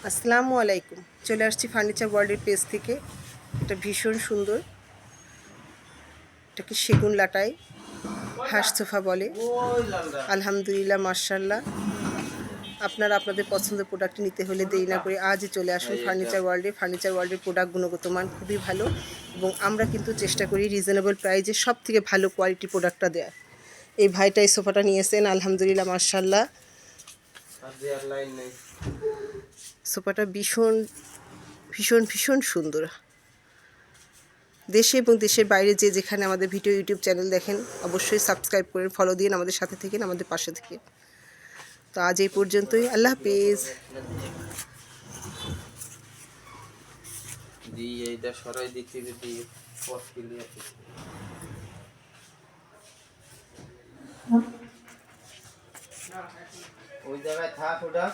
আসসালামু আলাইকুম। চলে আসছি ফার্নিচার ওয়ার্ল্ডের পেজ থেকে। এটা ভীষণ সুন্দর, এটাকে সেগুন লাটাই হাঁস সোফা বলে। আলহামদুলিল্লাহ, মাশাআল্লাহ। আপনারা আপনাদের পছন্দের প্রোডাক্ট নিতে হলে দেরি না করে আজই চলে আসুন ফার্নিচার ওয়ার্ল্ডে। ফার্নিচার ওয়ার্ল্ডের প্রোডাক্ট গুণগত মান খুবই ভালো এবং আমরা কিন্তু চেষ্টা করি রিজনেবল প্রাইসে সব থেকে ভালো কোয়ালিটি প্রোডাক্টটা দেওয়ার। এই ভাইটা এই সোফাটা নিয়েছেন, আলহামদুলিল্লাহ, মাশাআল্লাহ। সোফাটা ভীষণ ভীষণ ভীষণ সুন্দর। দেশে এবং দেশের বাইরে যে যেখানে আমাদের ভিডিও ইউটিউব চ্যানেল দেখেন, অবশ্যই সাবস্ক্রাইব করেন, ফলো দিন, আমাদের সাথে থেকেন, আমাদের পাশে থেকে। তো আজ এই পর্যন্তই, আল্লাহ হাফিজ। ওই জায়গায় থাক ওটা।